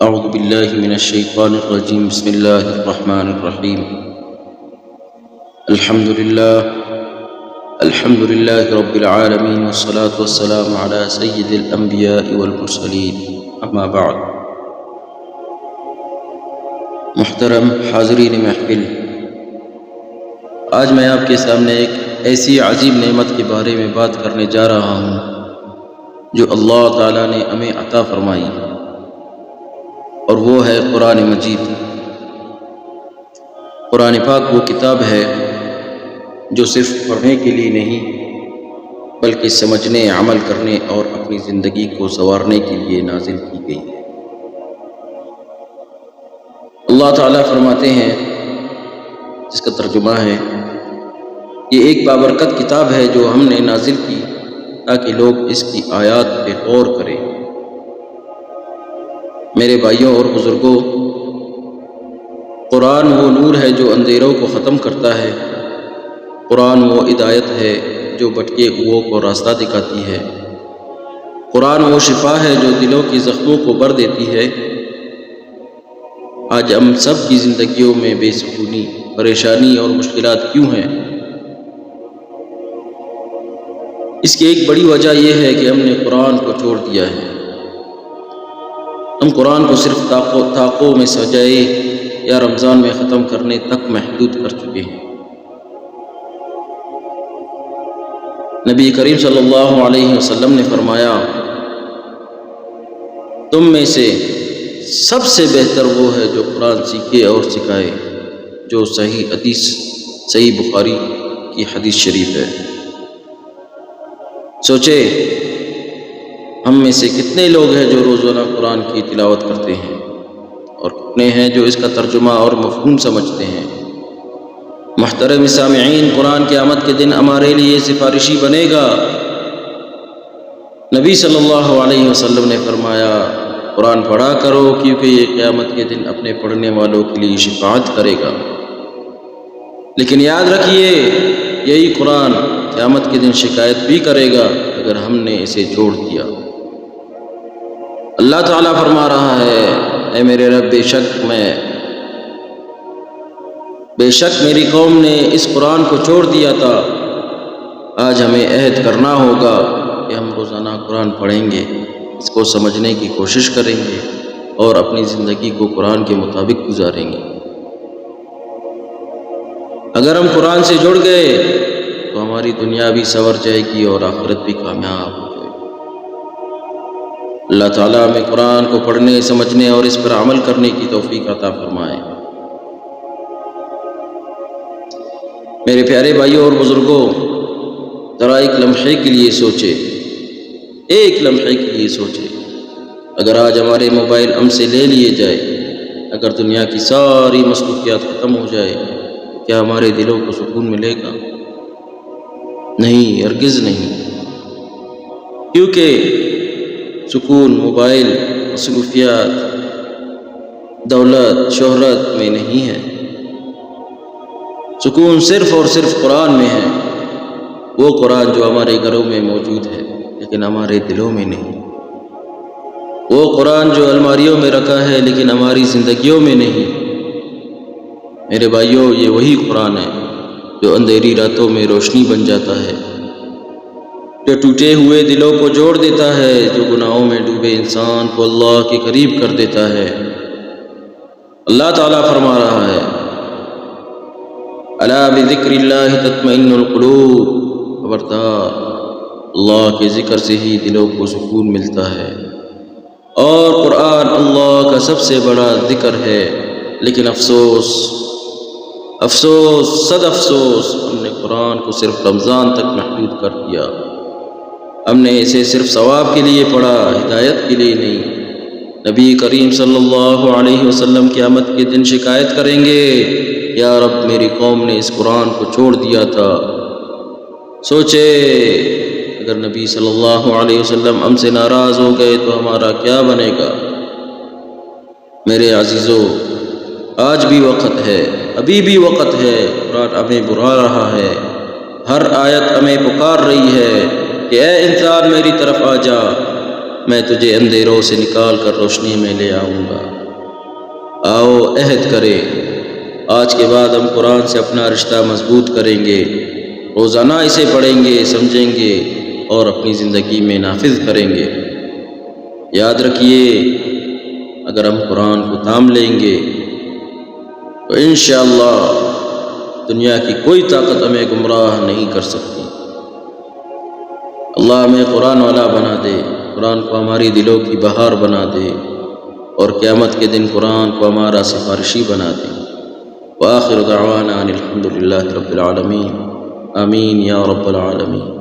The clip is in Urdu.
اعوذ باللہ من الشیطان الرجیم بسم اللہ الرحمن الرحیم الحمد للہ رب العالمین والصلاة والسلام علی سید الانبیاء والمرسلین اما بعد۔ محترم حاضرین محفل، آج میں آپ کے سامنے ایک ایسی عظیم نعمت کے بارے میں بات کرنے جا رہا ہوں جو اللہ تعالیٰ نے ہمیں عطا فرمائی، اور وہ ہے قرآن مجید۔ قرآن پاک وہ کتاب ہے جو صرف پڑھنے کے لیے نہیں بلکہ سمجھنے، عمل کرنے اور اپنی زندگی کو سنوارنے کے لیے نازل کی گئی ہے۔ اللہ تعالیٰ فرماتے ہیں، جس کا ترجمہ ہے، یہ ایک بابرکت کتاب ہے جو ہم نے نازل کی تاکہ لوگ اس کی آیات پہ غور کریں۔ میرے بھائیوں اور بزرگوں، قرآن وہ نور ہے جو اندھیروں کو ختم کرتا ہے، قرآن وہ ہدایت ہے جو بھٹکے ہوئوں کو راستہ دکھاتی ہے، قرآن وہ شفا ہے جو دلوں کی زخموں کو بھر دیتی ہے۔ آج ہم سب کی زندگیوں میں بے سکونی، پریشانی اور مشکلات کیوں ہیں؟ اس کی ایک بڑی وجہ یہ ہے کہ ہم نے قرآن کو چھوڑ دیا ہے۔ ہم قرآن کو صرف طاقوں میں سجائے یا رمضان میں ختم کرنے تک محدود کر چکے ہیں۔ نبی کریم صلی اللہ علیہ وسلم نے فرمایا، تم میں سے سب سے بہتر وہ ہے جو قرآن سیکھے اور سکھائے، جو صحیح حدیث، صحیح بخاری کی حدیث شریف ہے۔ سوچے، ہم میں سے کتنے لوگ ہیں جو روزانہ قرآن کی تلاوت کرتے ہیں، اور کتنے ہیں جو اس کا ترجمہ اور مفہوم سمجھتے ہیں؟ محترم سامعین، قرآن قیامت کے دن ہمارے لیے سفارشی بنے گا۔ نبی صلی اللہ علیہ وسلم نے فرمایا، قرآن پڑھا کرو کیونکہ یہ قیامت کے دن اپنے پڑھنے والوں کے لیے شفاعت کرے گا۔ لیکن یاد رکھیے، یہی قرآن قیامت کے دن شکایت بھی کرے گا اگر ہم نے اسے چھوڑ دیا۔ اللہ تعالیٰ فرما رہا ہے، اے میرے رب، بے شک میری قوم نے اس قرآن کو چھوڑ دیا تھا۔ آج ہمیں عہد کرنا ہوگا کہ ہم روزانہ قرآن پڑھیں گے، اس کو سمجھنے کی کوشش کریں گے اور اپنی زندگی کو قرآن کے مطابق گزاریں گے۔ اگر ہم قرآن سے جڑ گئے تو ہماری دنیا بھی سنور جائے گی اور آخرت بھی کامیاب ہو جائے گی۔ اللہ تعالیٰ ہمیں قرآن کو پڑھنے، سمجھنے اور اس پر عمل کرنے کی توفیق عطا فرمائے۔ میرے پیارے بھائیوں اور بزرگوں، ذرا ایک لمحے کے لیے سوچے، اگر آج ہمارے موبائل ہم سے لے لیے جائے، اگر دنیا کی ساری مصروفیات ختم ہو جائے، کیا ہمارے دلوں کو سکون ملے گا؟ نہیں، ہرگز نہیں، کیونکہ سکون موبائل، مصروفیات، دولت، شہرت میں نہیں ہے۔ سکون صرف اور صرف قرآن میں ہے، وہ قرآن جو ہمارے گھروں میں موجود ہے لیکن ہمارے دلوں میں نہیں، وہ قرآن جو الماریوں میں رکھا ہے لیکن ہماری زندگیوں میں نہیں۔ میرے بھائیوں، یہ وہی قرآن ہے جو اندھیری راتوں میں روشنی بن جاتا ہے، جو ٹوٹے ہوئے دلوں کو جوڑ دیتا ہے، جو گناہوں میں ڈوبے انسان کو اللہ کے قریب کر دیتا ہے۔ اللہ تعالیٰ فرما رہا ہے، الا بذکر اللہ تطمئن القلوب، خبردار، اللہ کے ذکر سے ہی دلوں کو سکون ملتا ہے، اور قرآن اللہ کا سب سے بڑا ذکر ہے۔ لیکن افسوس، صد افسوس، ہم نے قرآن کو صرف رمضان تک محدود کر دیا۔ ہم نے اسے صرف ثواب کے لیے پڑھا، ہدایت کے لیے نہیں۔ نبی کریم صلی اللہ علیہ وسلم قیامت کے دن شکایت کریں گے، یا رب، میری قوم نے اس قرآن کو چھوڑ دیا تھا۔ سوچے، اگر نبی صلی اللہ علیہ وسلم ہم سے ناراض ہو گئے تو ہمارا کیا بنے گا؟ میرے عزیزو، آج بھی وقت ہے، ابھی بھی وقت ہے۔ قرآن ہمیں بلا رہا ہے، ہر آیت ہمیں پکار رہی ہے کہ اے انسان، میری طرف آ جا، میں تجھے اندھیروں سے نکال کر روشنی میں لے آؤں گا۔ آؤ عہد کریں، آج کے بعد ہم قرآن سے اپنا رشتہ مضبوط کریں گے، روزانہ اسے پڑھیں گے، سمجھیں گے اور اپنی زندگی میں نافذ کریں گے۔ یاد رکھیے، اگر ہم قرآن کو تھام لیں گے تو انشاءاللہ دنیا کی کوئی طاقت ہمیں گمراہ نہیں کر سکتی۔ اللہ ہمیں قرآن والا بنا دے، قرآن کو ہماری دلوں کی بہار بنا دے اور قیامت کے دن قرآن کو ہمارا سفارشی بنا دے۔ وآخر دعوانا ان الحمد للہ رب العالمین، آمین یا رب العالمین۔